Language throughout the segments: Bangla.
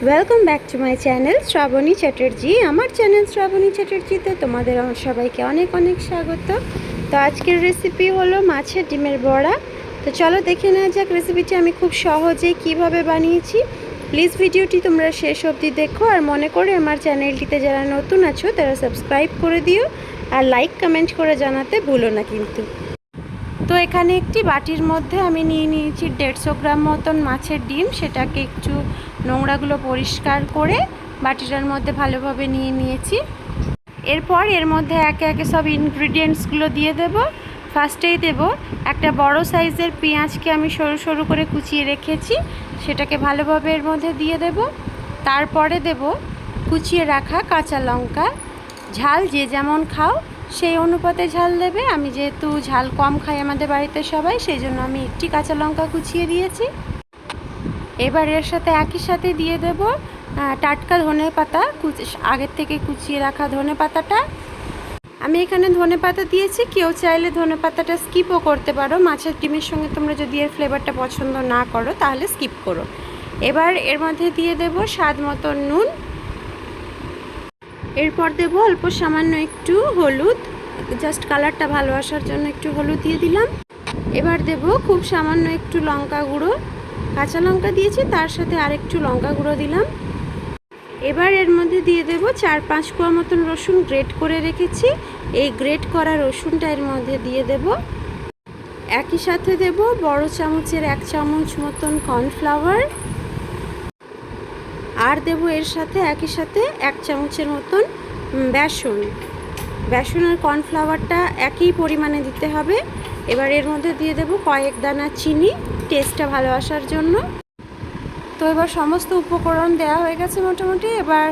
Welcome back to my channel Shrabani Chatterjee. আমার চ্যানেল শ্রাবণী চ্যাটার্জিতে তোমাদের আমার সবাইকে অনেক অনেক স্বাগত। তো আজকের রেসিপি হলো মাছের ডিমের বড়া। তো চলো দেখে নেওয়া যাক রেসিপিটি আমি খুব সহজেই কিভাবে বানিয়েছি। প্লিজ ভিডিওটি তোমরা শেষ অবধি দেখো, আর মনে করে আমার চ্যানেলটিতে যারা নতুন আছো তারা সাবস্ক্রাইব করে দিও, আর লাইক কমেন্ট করে জানাতে ভুলো না কিন্তু। তো এখানে একটি বাটির মধ্যে আমি নিয়ে নিয়েছি 150 গ্রাম মতন মাছের ডিম। সেটাকে একটু নোংরাগুলো পরিষ্কার করে বাটিটার মধ্যে ভালোভাবে নিয়ে নিয়েছি। এরপর এর মধ্যে একে একে সব ইনগ্রিডিয়েন্টসগুলো দিয়ে দেব। ফার্স্টেই দেব একটা বড় সাইজের পেঁয়াজকে আমি সরু সরু করে কুচিয়ে রেখেছি, সেটাকে ভালোভাবে এর মধ্যে দিয়ে দেব। তারপরে দেব কুচিয়ে রাখা কাঁচা লঙ্কা। ঝাল যে যেমন খাও সেই অনুপাতে ঝাল দেবে। আমি যেহেতু ঝাল কম খাই আমাদের বাড়িতে সবাই, সেই জন্য আমি একটি কাঁচা লঙ্কা কুচিয়ে দিয়েছি। এবার এর সাথে একই সাথে দিয়ে দেব টাটকা ধনে পাতা, আগের থেকে কুচিয়ে রাখা ধনে পাতাটা। আমি এখানে ধনে পাতা দিয়েছি, কেউ চাইলে ধনে পাতাটা স্কিপও করতে পারো। মাছের ডিমের সঙ্গে তোমরা যদি এর ফ্লেভারটা পছন্দ না করো তাহলে স্কিপ করো। এবার এর মধ্যে দিয়ে দেব স্বাদ মতো নুন। এরপর দেব অল্প সামান্য একটু হলুদ, জাস্ট কালারটা ভালো আসার জন্য একটু হলুদ দিয়ে দিলাম। এবার দেব খুব সামান্য একটু লঙ্কা গুঁড়ো, কাঁচা লঙ্কা দিয়েছি তার সাথে আরেকটু লঙ্কা গুঁড়ো দিলাম। এবার এর মধ্যে দিয়ে দেব 4-5 কোয়া মতন রসুন গ্রেট করে রেখেছি। এই গ্রেট করা রসুনটা এর মধ্যে দিয়ে দেব। একই সাথে দেব বড় চামচের 1 চামচ মতন কর্নফ্লাওয়ার, আর দেব এর সাথে একই সাথে 1 চামচের মতন বেসন। বেসন আর কর্নফ্লাওয়ারটা একই পরিমাণে দিতে হবে। এবার এর মধ্যে দিয়ে দেব কয়েক দানা চিনি, টেস্টটা ভালো আসার জন্য। তো এবার সমস্ত উপকরণ দেওয়া হয়ে গেছে মোটামুটি। এবার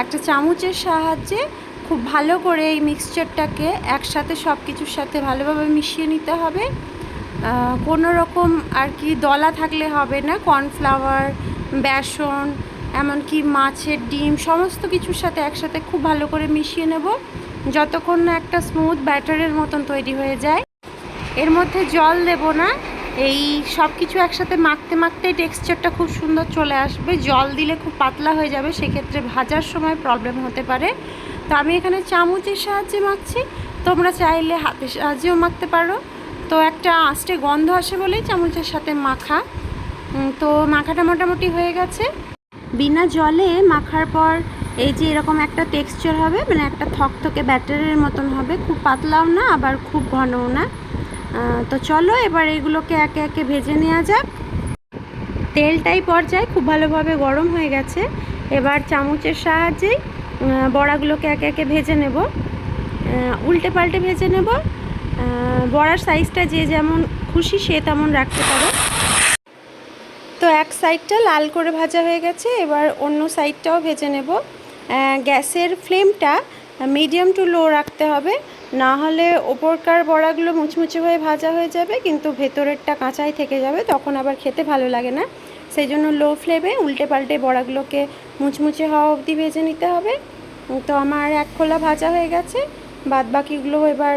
একটা চামচের সাহায্যে খুব ভালো করে এই মিক্সচারটাকে একসাথে সব কিছুর সাথে ভালোভাবে মিশিয়ে নিতে হবে। কোনো রকম আর কি দলা থাকলে হবে না। কর্নফ্লাওয়ার, বেসন, এমনকি মাছের ডিম সমস্ত কিছুর সাথে একসাথে খুব ভালো করে মিশিয়ে নেব যতক্ষণ না একটা স্মুথ ব্যাটারের মতন তৈরি হয়ে যায়। এর মধ্যে জল দেব না। এই সব কিছু একসাথে মাখতে মাখতে টেক্সচারটা খুব সুন্দর চলে আসবে। জল দিলে খুব পাতলা হয়ে যাবে, সেক্ষেত্রে ভাজার সময় প্রবলেম হতে পারে। তো আমি এখানে চামচের সাহায্যে মাখছি, তোমরা চাইলে হাতের সাহায্যেও মাখতে পারো। তো একটা আস্তে গন্ধ আসে বলেই চামচের সাথে মাখা। তো মাখাটা মোটামুটি হয়ে গেছে। বিনা জলে মাখার পর এই যে এরকম একটা টেক্সচার হবে, মানে একটা থকথকে ব্যাটারের মতন হবে, খুব পাতলাও না আবার খুব ঘনও না। তো চলো এবার এগুলোকে একে একে ভেজে নেওয়া যাক। তেলটাই পর্যায়ে খুব ভালোভাবে গরম হয়ে গেছে। এবার চামচের সাহায্যে বড়াগুলোকে একে একে ভেজে নেব, উল্টে পাল্টে ভেজে নেব। বড়ার সাইজটা যে যেমন খুশি সে তেমন রাখতে পারো। তো এক সাইডটা লাল করে ভাজা হয়ে গেছে, এবার অন্য সাইডটাও ভেজে নেব। গ্যাসের ফ্লেমটা মিডিয়াম টু লো রাখতে হবে, না হলে ওপরকার বড়াগুলো মুচমুচে হয়ে ভাজা হয়ে যাবে কিন্তু ভেতরেরটা কাঁচাই থেকে যাবে, তখন আবার খেতে ভালো লাগে না। সেই জন্য লো ফ্লেমে উল্টে পাল্টে বড়াগুলোকে মুচমুচে হওয়া অবধি ভেজে নিতে হবে। তো আমার এক খোলা ভাজা হয়ে গেছে, বাদ বাকিগুলো এবার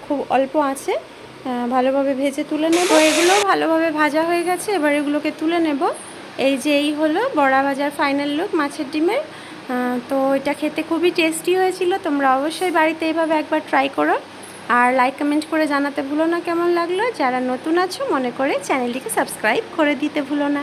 খুব অল্প আছে ভালোভাবে ভেজে তুলে নেব। এগুলো ভালোভাবে ভাজা হয়ে গেছে, এবার এগুলোকে তুলে নেব। এই যে এই হলো বড়া ভাজার ফাইনাল লুক মাছের ডিমের। তো এটা খেতে খুবই টেস্টি হয়েছিল। তোমরা অবশ্যই বাড়িতে এইভাবে একবার ট্রাই করো, আর লাইক কমেন্ট করে জানাতে ভুলো না কেমন লাগলো। যারা নতুন আছো মনে করে চ্যানেলটিকে সাবস্ক্রাইব করে দিতে ভুলো না।